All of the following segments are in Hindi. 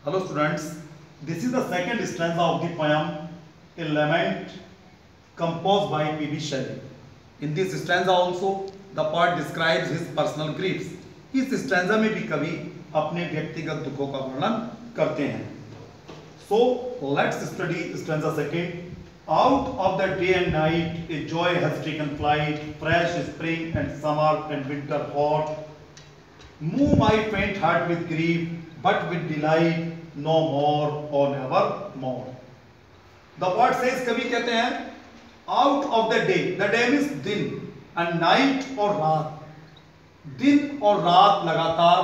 Hello students, this is the second stanza of the poem A Lament composed by P.B. Shelley. In this stanza also the poet describes his personal griefs. इस stanza में भी कवि अपने व्यक्तिगत दुखों का वर्णन करते हैं. So let's study stanza second. Out of the day and night a joy has taken flight, fresh spring and summer and winter hot. Move my faint heart with grief, but with delight no more or never more. The poet says, कवि कहते हैं out of the day means दिन and night और रात. दिन और रात लगातार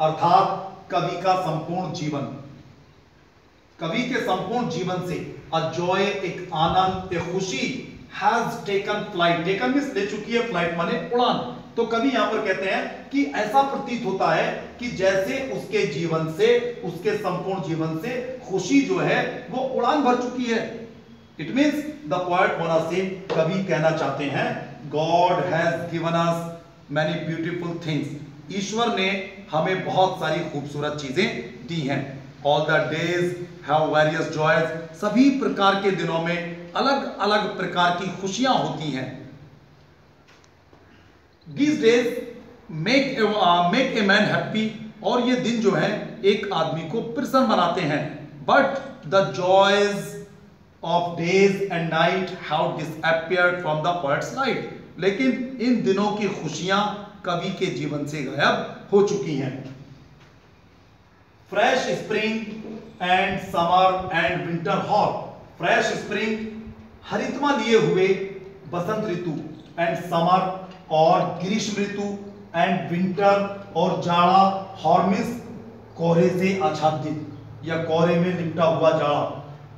अर्थात कवि का संपूर्ण जीवन, कवि के संपूर्ण जीवन से a joy एक आनंद एक खुशी has taken flight. taken means ले चुकी है, flight माने उड़ान. तो कवि यहां पर कहते हैं कि ऐसा प्रतीत होता है कि जैसे उसके जीवन से, उसके संपूर्ण जीवन से खुशी जो है वो उड़ान भर चुकी है. It means the poet wanna say, कवि कहना चाहते हैं God has given us many beautiful things. ईश्वर ने हमें बहुत सारी खूबसूरत चीजें दी हैं. All the days have various joys. सभी प्रकार के दिनों में अलग अलग प्रकार की खुशियां होती हैं. These days make a man happy. और ये दिन जो है एक आदमी को प्रसन्न बनाते हैं. But the joys of days and night have disappeared from the poet's life. लेकिन इन दिनों की खुशियां कवि के जीवन से गायब हो चुकी हैं. Fresh spring and summer and winter hot. Fresh spring हरितमा लिए हुए बसंत ऋतु and summer और ग्रीष्म ऋतु एंड विंटर और जाड़ा, हॉर्मिस कोहरे से आच्छादित या कोहरे में लिपटा हुआ जाड़ा.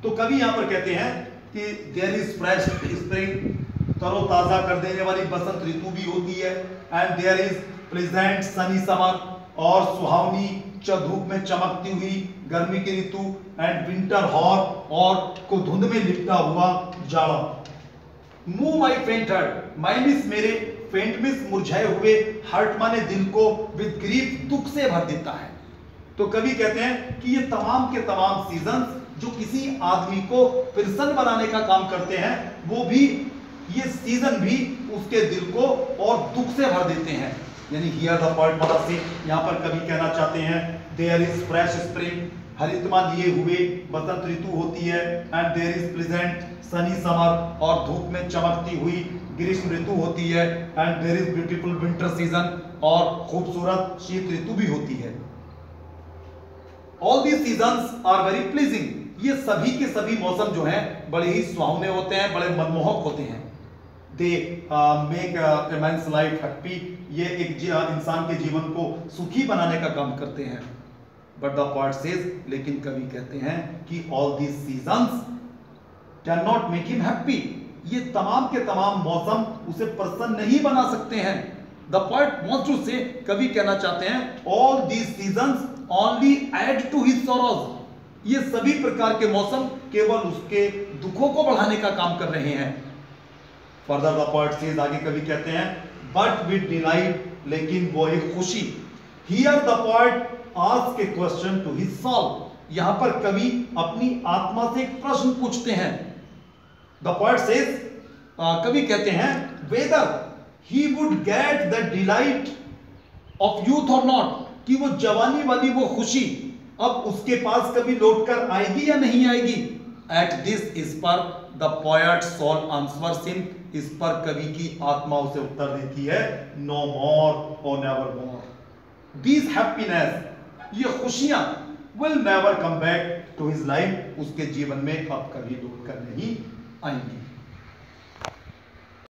तो कवि यहां पर कहते हैं कि देयर इज फ्रेश स्प्रिंग, तरोताजा कर देने वाली बसंत ऋतु भी होती है. And there is pleasant sunny summer और सुहावनी धूप में चमकती हुई गर्मी की ऋतु. एंड विंटर हॉट और को धुंध में लिपटा हुआ जाड़ा. मूव माई फेंट हार्ट. माइनस मेरे, फेंट मिस मुरझाए हुए, हार्ट माने दिल को, विद ग्रीफ दुख से भर देता है. तो कवि कहते हैं कि ये तमाम के तमाम सीजन्स जो किसी आदमी को प्रसन्न बनाने का काम करते हैं, वो भी ये सीजन भी उसके दिल को और दुख से भर देते हैं. यानी हियर द पोएट वांना से, यहां पर कवि कहना चाहते हैं देयर इज फ्रेश स्प्रिंग, हरितमा लिए हुए बसंत ऋतु होती है. And there is pleasant sunny summer और धूप में चमकती हुई ग्रीष्म ऋतु होती है. And there is beautiful winter season और खूबसूरत शीत ऋतु भी होती है. All these seasons are very pleasing. ये सभी के सभी मौसम जो हैं बड़े ही सुहावने होते हैं, बड़े मनमोहक होते हैं. They make a man's life happy. ये एक इंसान के जीवन को सुखी बनाने का काम करते हैं. बट द पोएट सेज, लेकिन कवि कहते हैं कि all these seasons can not make him happy. ये तमाम के तमाम मौसम उसे प्रसन्न नहीं बना सकते हैं. द पोएट वांट्स टू से, कवि कहना चाहते हैं all these seasons only add to his sorrows. ये सभी प्रकार के मौसम केवल उसके दुखों को बढ़ाने का काम कर रहे हैं. फर्दर द पोएट सेज, आगे कवि कहते हैं बट विद डिलाइट, लेकिन वो एक खुशी. Here the poet ask a question to his soul. यहां पर कवि अपनी आत्मा से एक प्रश्न पूछते हैं. द पोएट सेज, कवि कहते हैं weather he would get the delight of youth और नॉट, कि वो जवानी वाली वो खुशी अब उसके पास कभी लौटकर आएगी या नहीं आएगी. एट दिस, इस पर the poet soul answers him, इस पर कवि की आत्मा उसे उत्तर देती है नो मोर और नेवर मोर. दिस हैप्पीनेस, ये खुशियां will never come back to his life, उसके जीवन में अब कभी लौट कर नहीं आएंगी.